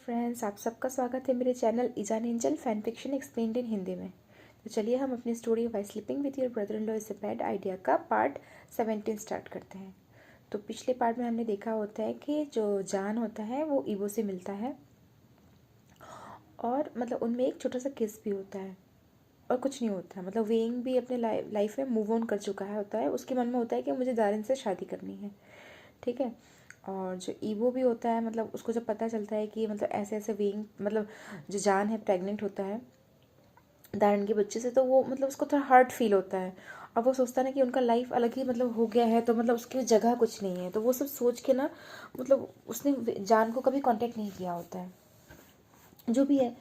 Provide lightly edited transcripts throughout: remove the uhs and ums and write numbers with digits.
Friends, आप सबका स्वागत है मेरे चैनल ईजान angel fan fiction explained in Hindi में। तो चलिए हम अपनी story why sleeping with your brother in law is a bad idea का पार्ट 17 स्टार्ट करते हैं। तो पिछले पार्ट में हमने देखा होता है कि जो जान होता है वो ईवो से मिलता है और मतलब उनमें एक छोटा सा किस भी होता है और कुछ नहीं होता है। मतलब वेइंग भी अपने लाइफ में मूव ऑन कर चुका है होता है। उसके मन में होता है कि मुझे दारिन से शादी करनी है, ठीक है। और जो ईवो भी होता है, मतलब उसको जब पता चलता है कि मतलब ऐसे ऐसे वेइंग मतलब जो जान है प्रेग्नेंट होता है दारिन के बच्चे से, तो वो मतलब उसको थोड़ा हर्ट फील होता है और वो सोचता है ना कि उनका लाइफ अलग ही मतलब हो गया है, तो मतलब उसकी जगह कुछ नहीं है। तो वो सब सोच के ना मतलब उसने जान को कभी कांटेक्ट नहीं किया होता है, जो भी है।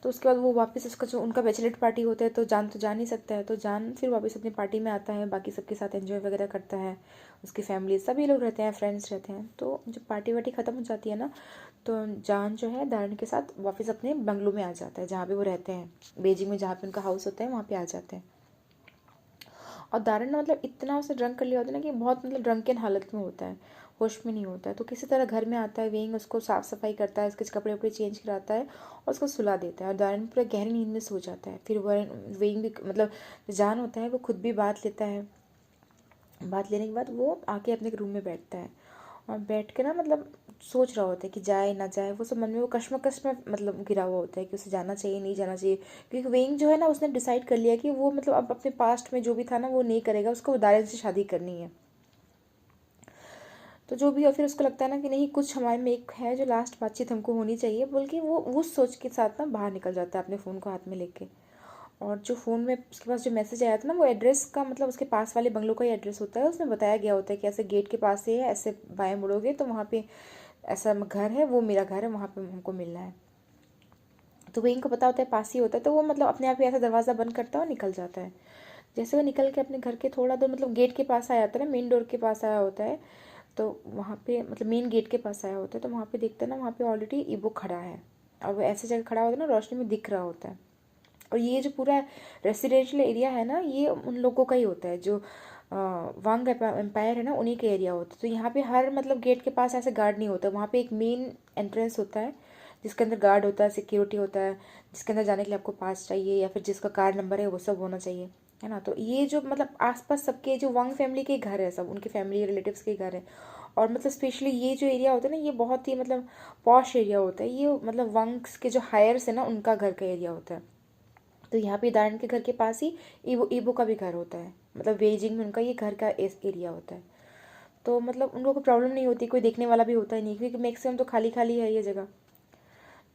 तो उसके बाद वो वापस उसका जो उनका बैचलर पार्टी होता है तो जा नहीं सकता है, तो जान फिर वापस अपनी पार्टी में आता है, बाकी सबके साथ एंजॉय वगैरह करता है। उसकी फैमिली सभी लोग रहते हैं, फ्रेंड्स रहते हैं। तो जब पार्टी वार्टी ख़त्म हो जाती है ना, तो जान जो है दारिन के साथ वापस अपने बंगलो में आ जाता है जहाँ पे वो रहते हैं, बीजिंग में जहाँ पे उनका हाउस होता है वहाँ पे आ जाते हैं। और दारिन ने मतलब इतना उसे ड्रंक कर लिया होता है ना कि बहुत मतलब ड्रंकन हालत में होता है, होश में नहीं होता है। तो किसी तरह घर में आता है, वेइंग उसको साफ़ सफाई करता है, उसके कपड़े वपड़े चेंज कराता है और उसको सुला देता है और दारिन पूरा गहरी नींद में सो जाता है। फिर वेइंग भी मतलब जान होता है वो खुद भी बात लेता है। बात लेने के बाद वो आके अपने रूम में बैठता है और बैठ के ना मतलब सोच रहा होता है कि जाए ना जाए। वो सब मन में वो कश्मकश में मतलब गिरा हुआ होता है कि उसे जाना चाहिए नहीं जाना चाहिए, क्योंकि वेइंग जो है ना उसने डिसाइड कर लिया कि वो मतलब अब अपने पास्ट में जो भी था ना वो नहीं करेगा, उसको दारिन से शादी करनी है। तो जो भी, और फिर उसको लगता है ना कि नहीं, कुछ हमारे में एक है जो लास्ट बातचीत हमको होनी चाहिए बोल के वो उस सोच के साथ ना बाहर निकल जाता है अपने फ़ोन को हाथ में लेके। और जो फ़ोन में उसके पास जो मैसेज आया था ना, वो एड्रेस का मतलब उसके पास वाले बंगलों का ही एड्रेस होता है। उसमें बताया गया होता है कि ऐसे गेट के पास से है, ऐसे बाएं मुड़ोगे तो वहाँ पे ऐसा घर है, वो मेरा घर है, वहाँ पे हमको मिलना है। तो वो इनको पता होता है पास ही होता है, तो वो मतलब अपने आप ही ऐसा दरवाज़ा बंद करता है और निकल जाता है। जैसे वो निकल के अपने घर के थोड़ा दूर मतलब गेट के पास आया होता है ना, मेन डोर के पास आया होता है, तो वहाँ पे मतलब मेन गेट के पास आया होता है, तो वहाँ पे देखता है ना, वहाँ पे ऑलरेडी ईवो खड़ा है और वो ऐसी जगह खड़ा होता है ना, रोशनी में दिख रहा होता है। और ये जो पूरा रेसिडेंशियल एरिया है ना, ये उन लोगों का ही होता है जो वांग एम्पायर है ना, उन्हीं का एरिया होता है। तो यहाँ पे हर मतलब गेट के पास ऐसे गार्ड नहीं होता, वहाँ पे एक मेन एंट्रेंस होता है जिसके अंदर गार्ड होता है, सिक्योरिटी होता है, जिसके अंदर जाने के लिए आपको पास चाहिए या फिर जिसका कार्ड नंबर है वो सब होना चाहिए, है ना। तो ये जो मतलब आसपास सबके जो वांग फैमिली के घर है, सब उनके फैमिली रिलेटिव्स के घर है। और मतलब स्पेशली ये जो एरिया होता है ना, ये बहुत ही मतलब पॉश एरिया होता है। ये मतलब वांग्स के जो हायर्स है ना, उनका घर का एरिया होता है। तो यहाँ पे दारण के घर के पास ही ईवो ईवो का भी घर होता है, मतलब बेजिंग में उनका ये घर का एरिया होता है। तो मतलब उन लोगों को प्रॉब्लम नहीं होती, कोई देखने वाला भी होता ही नहीं, क्योंकि मैक्सिमम तो खाली खाली है ये जगह।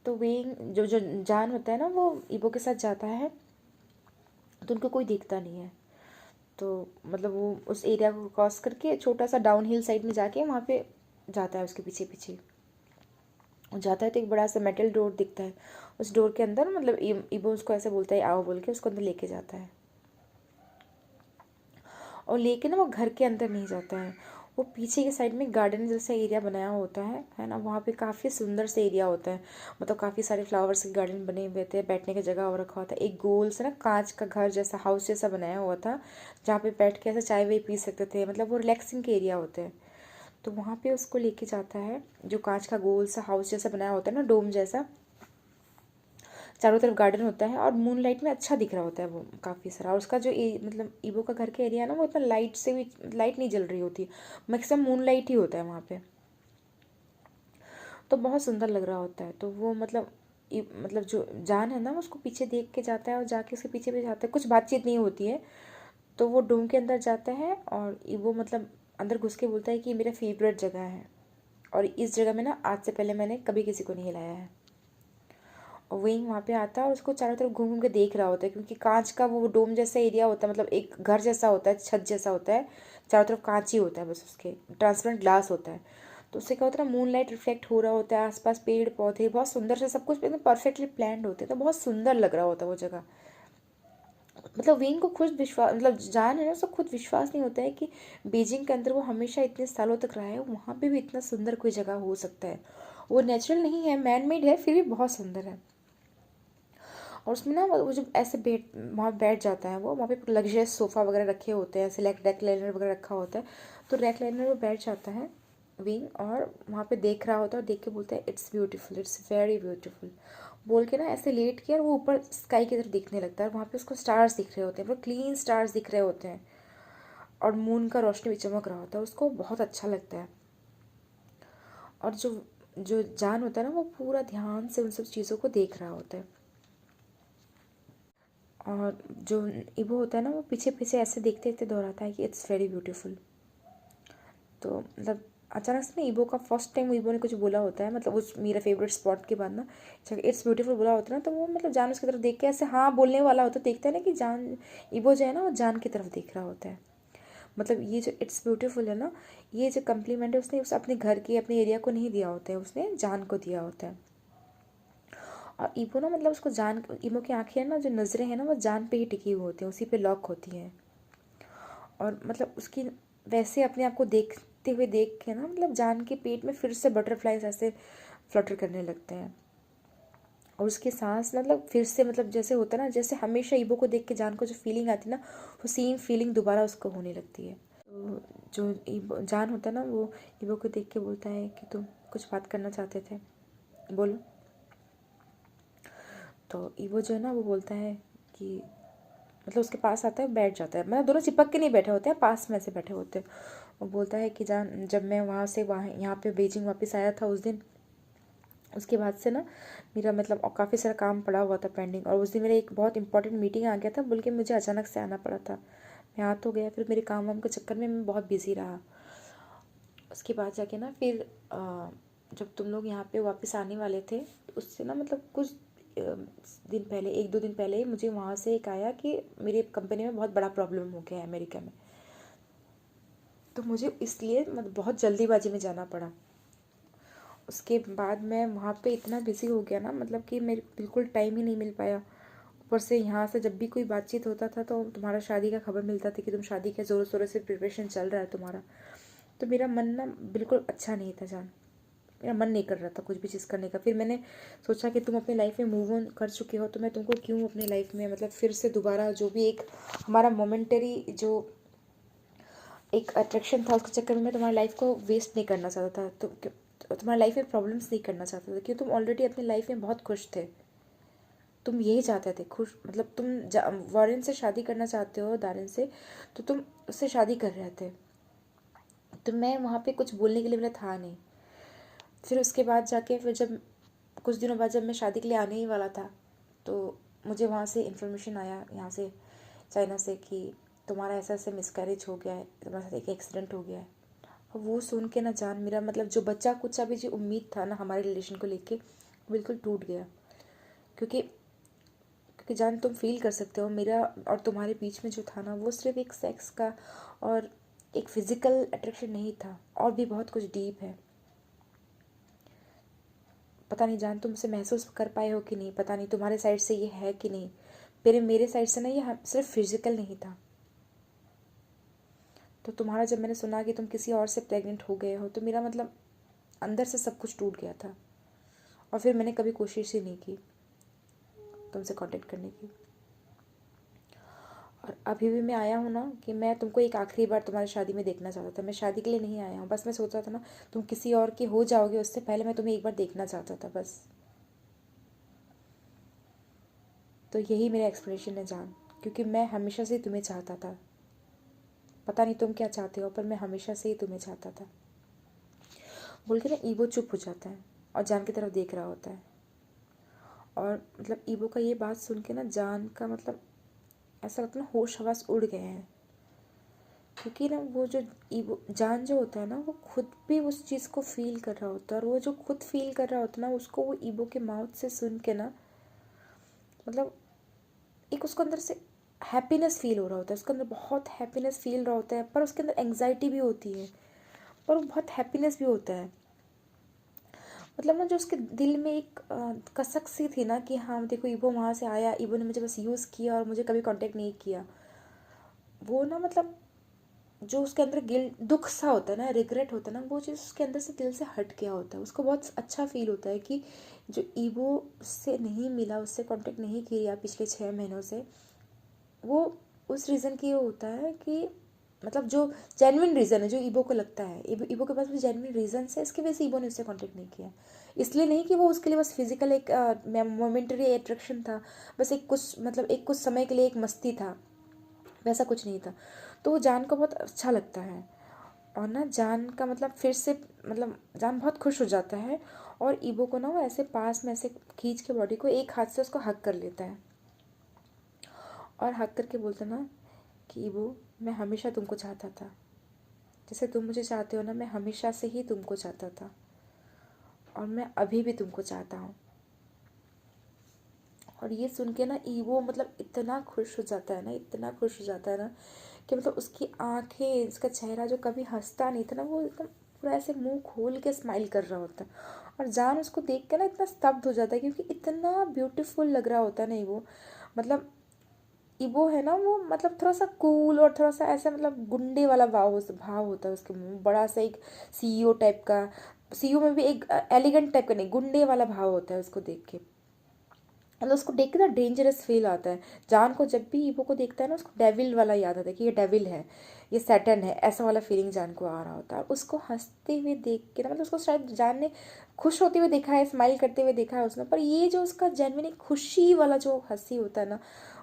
तो वे जो जो जान होता है ना, वो ईवो के साथ जाता है, तो उनको कोई देखता नहीं है। तो मतलब वो उस एरिया को क्रॉस करके छोटा सा डाउन हिल साइड में जाके वहाँ पे जाता है, उसके पीछे पीछे जाता है। तो एक बड़ा सा मेटल डोर दिखता है, उस डोर के अंदर मतलब ईवो उसको ऐसे बोलता है आओ बोल के, उसको अंदर लेके जाता है। और लेके ना वो घर के अंदर नहीं जाता है, वो पीछे के साइड में गार्डन जैसा एरिया बनाया होता है ना। वहाँ पे काफ़ी सुंदर से एरिया होता है, मतलब काफ़ी सारे फ्लावर्स के गार्डन बने हुए थे, बैठने की जगह और रखा होता है। एक गोल से ना कांच का घर जैसा हाउस जैसा बनाया हुआ था, जहाँ पे बैठ के ऐसे चाय वाय पी सकते थे, मतलब वो रिलैक्सिंग के एरिया होते हैं। तो वहाँ पे उसको लेके जाता है, जो कांच का गोल सा हाउस जैसा बनाया होता है ना, डोम जैसा, चारों तरफ गार्डन होता है और मूनलाइट में अच्छा दिख रहा होता है वो काफ़ी सारा। और उसका जो मतलब ईवो का घर का एरिया है ना, वो इतना लाइट से भी लाइट नहीं जल रही होती, मैक्सिमम मूनलाइट ही होता है वहाँ पे। तो बहुत सुंदर लग रहा होता है। तो वो मतलब मतलब जो जान है ना, उसको पीछे देख के जाता है और जाके उसके पीछे भी जाता है, कुछ बातचीत नहीं होती है। तो वो डोम के अंदर जाता है और वो मतलब अंदर घुस के बोलता है कि ये मेरा फेवरेट जगह है और इस जगह में ना आज से पहले मैंने कभी किसी को नहीं हिलाया है। और वहीं वहाँ पे आता है और उसको चारों तरफ घूम घूम के देख रहा होता है, क्योंकि कांच का वो डोम जैसा एरिया होता है, मतलब एक घर जैसा होता है, छत जैसा होता है, चारों तरफ कांच ही होता है, बस उसके ट्रांसपेरेंट ग्लास होता है। तो उससे क्या होता है ना, मून लाइट रिफ्लेक्ट हो रहा होता है, आसपास पेड़ पौधे बहुत सुंदर से, सब कुछ एकदम परफेक्टली प्लान्ड होते हैं, तो बहुत सुंदर लग रहा होता है वो जगह। मतलब वेन को खुद विश्वास, मतलब जान है ना, उसको खुद विश्वास नहीं होता है कि बीजिंग के अंदर वो हमेशा इतने सालों तक रहा है, वहाँ पे भी इतना सुंदर कोई जगह हो सकता है। वो नेचुरल नहीं है, मैन मेड है, फिर भी बहुत सुंदर है। और उसमें ना वो जब ऐसे वहाँ बैठ जाता है, वो वहाँ पे लग्जरियस सोफ़ा वगैरह रखे होते हैं, ऐसे रैक लाइनर वगैरह रखा होता है, तो रैक लाइनर में बैठ जाता है विंग और वहाँ पे देख रहा होता है और देख के बोलता है it's beautiful, it's very beautiful बोल के ना ऐसे लेट के और वो ऊपर स्काई की तरफ देखने लगता है। वहाँ पे उसको स्टार्स दिख रहे होते हैं, मतलब क्लीन स्टार्स दिख रहे होते हैं और मून का रोशनी भी चमक रहा होता है। उसको बहुत अच्छा लगता है। और जो जो जान होता है ना वो पूरा ध्यान से उन सब चीज़ों को देख रहा होता है। और जो इबो होता है ना वो पीछे पीछे ऐसे देखते देखते दोहराता है कि इट्स वेरी ब्यूटीफुल। तो मतलब अचानक से ना ईबो का फर्स्ट टाइम ईबो ने कुछ बोला होता है, मतलब उस मेरा फेवरेट स्पॉट के बाद ना इट्स ब्यूटीफुल बोला होता है ना, तो वो मतलब जान उसकी तरफ देख के ऐसे हाँ बोलने वाला होता है, देखता है ना कि जान ईबो जो है ना वो जान की तरफ देख रहा होता है। मतलब ये जो इट्स ब्यूटीफुल है ना, ये जो कम्प्लीमेंट है उसने उस अपने घर के अपने एरिया को नहीं दिया होता है, उसने जान को दिया होता है। और ईबो ना मतलब उसको जान, ईबो की आँखें हैं ना, जो नज़रें हैं ना वो जान पे ही टिकी हुई होती हैं, उसी पे लॉक होती हैं। और मतलब उसकी वैसे अपने आप को देखते हुए देख के ना मतलब जान के पेट में फिर से बटरफ्लाइज ऐसे फ्लटर करने लगते हैं। और उसकी सांस मतलब फिर से मतलब जैसे होता है ना, जैसे हमेशा ईबो को देख के जान को जो फीलिंग आती है ना, वो सेम फीलिंग दोबारा उसको होने लगती है। तो जो ईबो जान होता है ना वो ईबो को देख के बोलता है कि तुम कुछ बात करना चाहते थे, बोलो। तो ईबो जो है ना वो बोलता है कि मतलब उसके पास आता है, बैठ जाता है, मतलब दोनों चिपक के नहीं बैठे होते हैं, पास में से बैठे होते हैं। वो बोलता है कि जान जब मैं वहाँ से वहाँ यहाँ पे बीजिंग वापस आया था उस दिन, उसके बाद से ना मेरा मतलब काफ़ी सारा काम पड़ा हुआ था पेंडिंग, और उस दिन मेरा एक बहुत इंपॉर्टेंट मीटिंग आ गया था, बोल के मुझे अचानक से आना पड़ा था। मैं आ तो गया, फिर मेरे काम वाम के चक्कर में मैं बहुत बिजी रहा। उसके बाद जाके ना फिर जब तुम लोग यहाँ पे वापस आने वाले थे तो उससे ना मतलब कुछ दिन पहले, एक दो दिन पहले ही मुझे वहाँ से एक आया कि मेरी कंपनी में बहुत बड़ा प्रॉब्लम हो गया है अमेरिका में। तो मुझे इसलिए मतलब बहुत जल्दीबाजी में जाना पड़ा। उसके बाद मैं वहाँ पे इतना बिज़ी हो गया ना, मतलब कि मेरे बिल्कुल टाइम ही नहीं मिल पाया। ऊपर से यहाँ से जब भी कोई बातचीत होता था तो तुम्हारा शादी का खबर मिलता था कि तुम शादी के ज़ोरों शोरों से प्रिपरेशन चल रहा है तुम्हारा। तो मेरा मन ना बिल्कुल अच्छा नहीं था जान, मेरा मन नहीं कर रहा था कुछ भी चीज़ करने का। फिर मैंने सोचा कि तुम अपनी लाइफ में मूव ऑन कर चुके हो, तो मैं तुमको क्यों अपनी लाइफ में मतलब फिर से दोबारा जो भी एक हमारा मोमेंटरी जो एक अट्रैक्शन था उसके चक्कर में मैं तुम्हारी लाइफ को वेस्ट नहीं करना चाहता था। तो तुम्हारी लाइफ में प्रॉब्लम्स नहीं करना चाहता था, क्योंकि तुम ऑलरेडी अपनी लाइफ में बहुत खुश थे। तुम यही चाहते थे खुश, मतलब तुम वारिन से शादी करना चाहते हो, दारिन से, तो तुम उससे शादी कर रहे थे। तो मैं वहाँ पे कुछ बोलने के लिए मेरा था नहीं। फिर उसके बाद जाके फिर जब कुछ दिनों बाद जब मैं शादी के लिए आने ही वाला था, तो मुझे वहाँ से इन्फॉर्मेशन आया यहाँ से चाइना से कि तुम्हारा ऐसा ऐसे मिसकैरेज हो गया है, तुम्हारे साथ एक एक्सीडेंट हो गया है। और वो सुन के ना जान मेरा मतलब जो बच्चा कुछ अभी जो उम्मीद था ना हमारे रिलेशन को लेके बिल्कुल टूट गया। क्योंकि क्योंकि जान तुम फील कर सकते हो मेरा और तुम्हारे बीच में जो था ना वो सिर्फ एक सेक्स का और एक फिजिकल अट्रैक्शन नहीं था, और भी बहुत कुछ डीप है। पता नहीं जान तुम उसे महसूस कर पाए हो कि नहीं, पता नहीं तुम्हारे साइड से ये है कि नहीं। मेरे साइड से ना ये सिर्फ फिजिकल नहीं था। तो तुम्हारा जब मैंने सुना कि तुम किसी और से प्रेग्नेंट हो गए हो तो मेरा मतलब अंदर से सब कुछ टूट गया था। और फिर मैंने कभी कोशिश ही नहीं की तुमसे कांटेक्ट करने की। और अभी भी मैं आया हूँ ना कि मैं तुमको एक आखिरी बार तुम्हारी शादी में देखना चाहता था। मैं शादी के लिए नहीं आया हूँ, बस मैं सोचा था ना तुम किसी और की हो जाओगे उससे पहले मैं तुम्हें एक बार देखना चाहता था बस। तो यही मेरा एक्सप्लेनेशन है जान, क्योंकि मैं हमेशा से तुम्हें चाहता था। पता नहीं तुम क्या चाहते हो, पर मैं हमेशा से ही तुम्हें चाहता था। बोल के ना ईबो चुप हो जाता है और जान की तरफ देख रहा होता है। और मतलब ईबो का ये बात सुन के ना जान का मतलब ऐसा लगता है ना होश हवास उड़ गए हैं। क्योंकि ना वो जो ईबो जान जो होता है ना वो खुद भी उस चीज़ को फील कर रहा होता है, और वो जो खुद फील कर रहा होता है ना उसको वो ईबो के माउथ से सुन के ना मतलब एक उसको अंदर से हैप्पीनेस फील हो रहा होता है, उसके अंदर बहुत हैप्पीनेस फील रहा होता है, पर उसके अंदर एंग्जाइटी भी होती है, पर वो बहुत हैप्पीनेस भी होता है। मतलब ना जो उसके दिल में एक कसक सी थी ना कि हाँ देखो ईबो वहाँ से आया, ईबो ने मुझे बस यूज़ किया और मुझे कभी कांटेक्ट नहीं किया, वो ना मतलब जो उसके अंदर गिल्ट दुख सा होता है ना, रिग्रेट होता है ना, वो चीज़ उसके अंदर से दिल से हट गया होता है। उसको बहुत अच्छा फील होता है कि जो ईबो उससे नहीं मिला, उससे कांटेक्ट नहीं किया पिछले 6 महीनों से, वो उस रीज़न की ये होता है कि मतलब जो जेन्युइन रीज़न है, जो ईबो को लगता है, ईबो के पास भी जेन्युइन रीजन है, इसकी वजह से ईबो ने उससे कॉन्टेक्ट नहीं किया। इसलिए नहीं कि वो उसके लिए बस फिजिकल एक मोमेंटरी अट्रैक्शन था, बस एक कुछ मतलब एक कुछ समय के लिए एक मस्ती था, वैसा कुछ नहीं था। तो वो जान को बहुत अच्छा लगता है। और ना जान का मतलब फिर से मतलब जान बहुत खुश हो जाता है, और ईबो को ना वो ऐसे पास में ऐसे खींच के बॉडी को एक हाथ से उसको हक कर लेता है, और हक करके बोलता ना कि ईबो, मैं हमेशा तुमको चाहता था, जैसे तुम मुझे चाहते हो ना, मैं हमेशा से ही तुमको चाहता था, और मैं अभी भी तुमको चाहता हूँ। और ये सुन के ना ईवो मतलब इतना खुश हो जाता है ना, इतना खुश हो जाता है ना, कि मतलब उसकी आंखें, उसका चेहरा जो कभी हंसता नहीं था ना, वो एकदम पूरा ऐसे मुंह खोल के स्माइल कर रहा होता है। और जान उसको देख के ना इतना स्तब्ध हो जाता है, क्योंकि इतना ब्यूटीफुल लग रहा होता है ना ईवो। मतलब ईवो है ना, वो मतलब थोड़ा सा कूल और थोड़ा सा ऐसा मतलब गुंडे वाला भाव होता है उसके मुंह में, बड़ा सा एक सीईओ टाइप का। सीईओ में भी एक एलिगेंट टाइप का नहीं, गुंडे वाला भाव होता है उसको देख के। मतलब उसको देख के ना डेंजरस फील आता है। जान को जब भी ईवो को देखता है ना, उसको डेविल वाला याद आता है कि ये डेविल है, ये सैटन है, ऐसा वाला फीलिंग जान को आ रहा होता है। और उसको हंसते हुए देख के ना, मतलब उसको शायद जान ने खुश होते हुए देखा है, स्माइल करते हुए देखा है उसने, पर ये जो उसका जेन्युइन खुशी वाला जो हंसी होता है ना,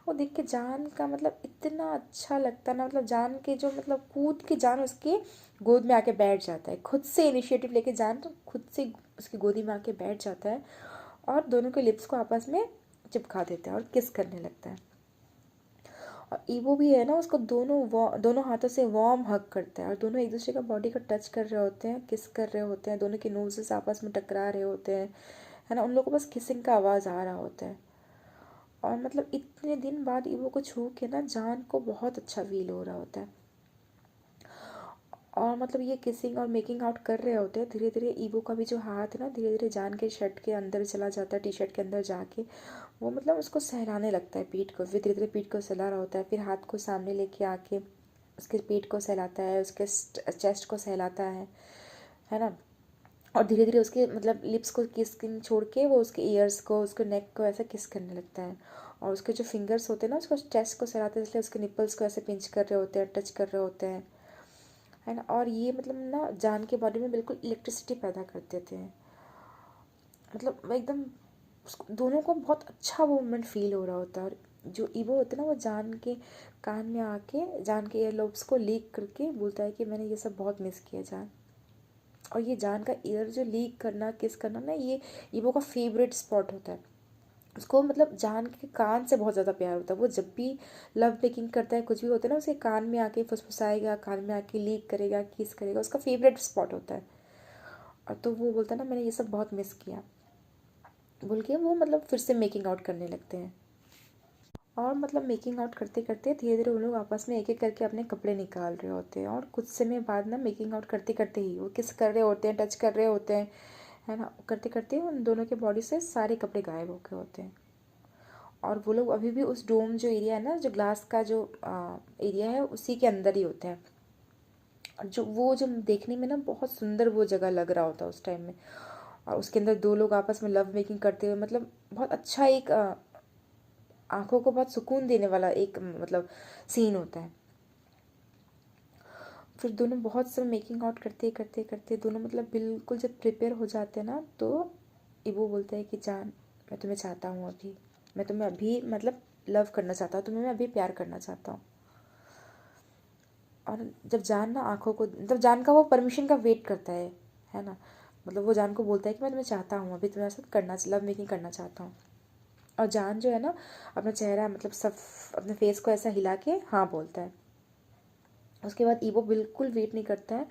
वो देख के जान का मतलब इतना अच्छा लगता है ना। मतलब जान के जो मतलब कूद के जान उसके गोद में आके बैठ जाता है, खुद से इनिशिएटिव लेके जान तो खुद से उसकी गोदी में आके बैठ जाता है, और दोनों के लिप्स को आपस में चिपका देता है और किस करने लगता है। और ईवो भी है ना, उसको दोनों हाथों से वार्म हग करता है, और दोनों एक दूसरे का बॉडी को टच कर रहे होते हैं, किस कर रहे होते हैं, दोनों के नोजेस आपस में टकरा रहे होते हैं, है ना। उन लोगों को बस किसिंग का आवाज़ आ रहा होता है। और मतलब इतने दिन बाद ईवो को छू के ना जान को बहुत अच्छा फील हो रहा होता है। और मतलब ये किसिंग और मेकिंग आउट कर रहे होते हैं, धीरे धीरे ईवो का भी जो हाथ है ना, धीरे धीरे जान के शर्ट के अंदर चला जाता है, टी शर्ट के अंदर जाके वो मतलब उसको सहलाने लगता है पीठ को, फिर धीरे धीरे पीठ को सहला रहा होता है, फिर हाथ को सामने लेके आके उसके पीठ को सहलाता है, उसके चेस्ट को सहलाता है ना। और धीरे धीरे उसके मतलब लिप्स को किसिंग छोड़ के वो उसके ईयर्स को, उसके नेक को ऐसा किस करने लगता है। और उसके जो फिंगर्स होते हैं ना, उसको चेस्ट को सहलाते हैं, इसलिए उसके निपल्स को ऐसे पिंच कर रहे होते हैं, टच कर रहे होते हैं, है ना। और ये मतलब ना जान के बॉडी में बिल्कुल इलेक्ट्रिसिटी पैदा कर देते हैं। मतलब एकदम उसको दोनों को बहुत अच्छा वो मोमेंट फील हो रहा होता है। और जो ईवो होता है ना, वो जान के कान में आके जान के ईयर को लीक करके बोलता है कि मैंने ये सब बहुत मिस किया जान। और ये जान का ईयर जो लीक करना, किस करना ना, ये ईवो का फेवरेट स्पॉट होता है। उसको मतलब जान के कान से बहुत ज़्यादा प्यार होता है। वो जब भी लव मेकिंग करता है, कुछ भी होता है ना, उसके कान में आके फुसफुसाएगा, कान में आके लीक करेगा, किस करेगा, उसका फेवरेट स्पॉट होता है। और तो वो बोलता है ना, मैंने ये सब बहुत मिस किया बोल के वो मतलब फिर से मेकिंग आउट करने लगते हैं। और मतलब मेकिंग आउट करते करते धीरे धीरे उन लोग आपस में एक एक करके अपने कपड़े निकाल रहे होते हैं, और कुछ समय बाद ना मेकिंग आउट करते करते ही वो किस कर रहे होते हैं, टच कर रहे होते हैं, है ना। करते करते उन दोनों के बॉडी से सारे कपड़े गायब हो गए होते हैं। और वो लोग अभी भी उस डोम जो एरिया है ना, जो ग्लास का जो एरिया है, उसी के अंदर ही होते हैं। और जो देखने में ना बहुत सुंदर वो जगह लग रहा होता है उस टाइम में। और उसके अंदर दो लोग आपस में लव मेकिंग करते हुए, मतलब बहुत अच्छा एक आंखों को बहुत सुकून देने वाला एक मतलब सीन होता है। फिर दोनों बहुत समय मेकिंग आउट करते करते करते दोनों मतलब बिल्कुल जब प्रिपेयर हो जाते हैं ना, तो इबो बोलता है कि जान, मैं तुम्हें चाहता हूँ अभी, मैं तुम्हें अभी मतलब लव करना चाहता हूँ, तुम्हें मैं अभी प्यार करना चाहता हूँ। और जब जान ना आंखों को, जब जान का वो परमिशन का वेट करता है ना, मतलब वो जान को बोलता है कि मैं तुम्हें चाहता हूँ, अभी तुम्हारे साथ करना, लव मेकिंग करना चाहता हूँ। और जान जो है ना, अपना चेहरा मतलब सब अपने फेस को ऐसा हिला के हाँ बोलता है। उसके बाद ईवो बिल्कुल वेट नहीं करता है,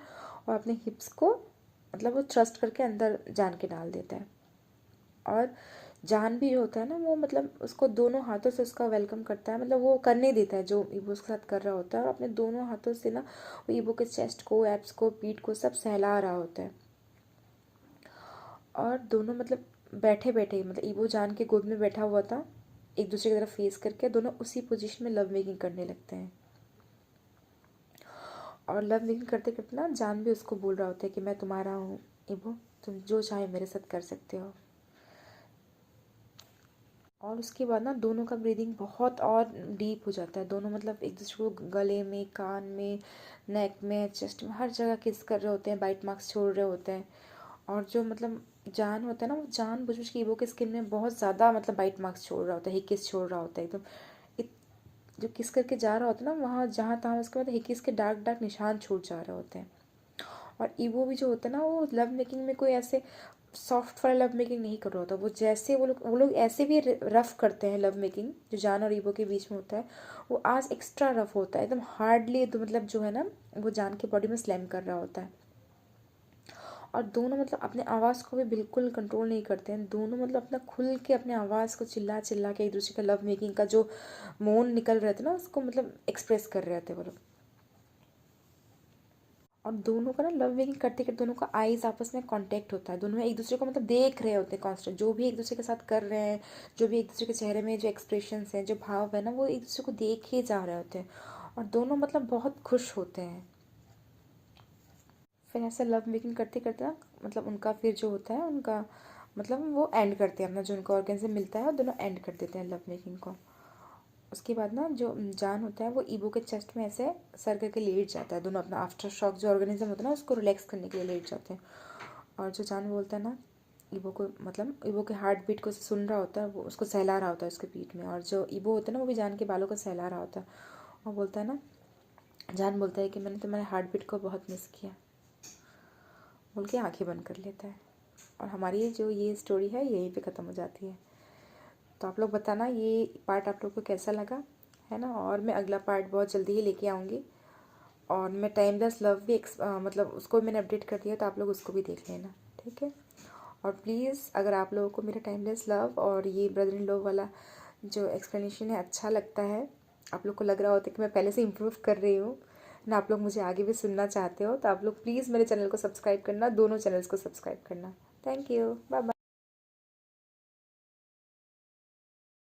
और अपने हिप्स को मतलब वो थ्रस्ट करके अंदर जान के डाल देता है। और जान भी जो होता है ना, वो मतलब उसको दोनों हाथों से उसका वेलकम करता है, मतलब वो करने देता है जो ईवो उसके साथ कर रहा होता है, और अपने दोनों हाथों से ना वो ईवो के चेस्ट को, एब्स को, पीठ को सब सहला रहा होता है। और दोनों मतलब बैठे बैठे, मतलब ईवो जान के गोद में बैठा हुआ था, एक दूसरे की तरफ फेस करके दोनों उसी पोजीशन में लव मेकिंग करने लगते हैं। और लव मेकिंग करते करते ना जान भी उसको बोल रहा होता है कि मैं तुम्हारा हूँ ईवो, तुम जो चाहे मेरे साथ कर सकते हो। और उसके बाद ना दोनों का ब्रीदिंग बहुत और डीप हो जाता है। दोनों मतलब एक दूसरे को गले में, कान में, नेक में, चेस्ट में, हर जगह किस कर रहे होते हैं, बाइट मार्क्स छोड़ रहे होते हैं। और जो मतलब जान होता है ना, वो जान बुझ बुझ के ईवो के स्किन में बहुत ज़्यादा मतलब बाइट मार्क्स छोड़ रहा होता है, हिकिस छोड़ रहा होता है एकदम। इत- जो किस करके जा रहा होता है ना, वहाँ जहाँ तहाँ उसके बाद हिकिस के डार्क डार्क निशान छूट जा रहे होते हैं। और ईवो भी जो होता है ना, वो लव मेकिंग में कोई ऐसे सॉफ्ट वाला लव मेकिंग नहीं कर रहा होता। वो जैसे वो लोग ऐसे भी रफ करते हैं लव मेकिंग, जो जान और ईवो के बीच में होता है, वो आज एक्स्ट्रा रफ होता है एकदम हार्डली। तो मतलब जो है ना, वो जान के बॉडी में स्लैम कर रहा होता है। और दोनों मतलब अपने आवाज़ को भी बिल्कुल कंट्रोल नहीं करते हैं। दोनों मतलब अपना खुल के अपने आवाज़ को चिल्ला चिल्ला के एक दूसरे का लव मेकिंग का जो मोन निकल रहे थे ना, उसको मतलब एक्सप्रेस कर रहे थे वो लोग। और दोनों का ना लव मेकिंग करते करते दोनों का आईज आपस में कांटेक्ट होता है। दोनों एक दूसरे को मतलब देख रहे होते हैं कॉन्स्टेंट, जो भी एक दूसरे के साथ कर रहे हैं, जो भी एक दूसरे के चेहरे में जो एक्सप्रेशंस हैं, जो भाव है ना, वो एक दूसरे को देख ही जा रहे होते हैं। और दोनों मतलब बहुत खुश होते हैं। फिर ऐसे लव मेकिंग करते करते ना, मतलब उनका फिर जो होता है उनका मतलब वो एंड करते हैं अपना, जो उनका ऑर्गन से मिलता है, और दोनों एंड कर देते हैं लव मेकिंग को। उसके बाद ना जो जान होता है वो ईबो के चेस्ट में ऐसे सर करके लेट जाता है। दोनों अपना आफ्टर शॉक जो ऑर्गेनिज्म होता है ना, उसको रिलैक्स करने के लिए लेट जाते हैं। और जो जान बोलता है ना ईबो को, मतलब ईबो के हार्ट बीट को सुन रहा होता है, वो उसको सहला रहा होता है उसके पीठ में। और जो ईबो होता है ना, वो भी जान के बालों को सहला रहा होता है। और बोलता है ना, जान बोलता है कि मैंने तुम्हारे हार्ट बीट को बहुत मिस किया, बोल के आंखें बंद कर लेता है। और हमारी जो ये स्टोरी है यहीं पे ख़त्म हो जाती है। तो आप लोग बताना ये पार्ट आप लोग को कैसा लगा, है ना। और मैं अगला पार्ट बहुत जल्दी ही लेके आऊँगी। और मैं टाइमलेस लव भी मतलब उसको भी मैंने अपडेट कर दिया, तो आप लोग उसको भी देख लेना, ठीक है। और प्लीज़ अगर आप लोगों को मेरा टाइमलेस लव और ये ब्रदर इन लव वाला जो एक्सप्लेनेशन है अच्छा लगता है, आप लोग को लग रहा होता है कि मैं पहले से इम्प्रूव कर रही हूँ ना, आप लोग मुझे आगे भी सुनना चाहते हो, तो आप लोग प्लीज़ मेरे चैनल को सब्सक्राइब करना, दोनों चैनल्स को सब्सक्राइब करना। Thank you, bye bye.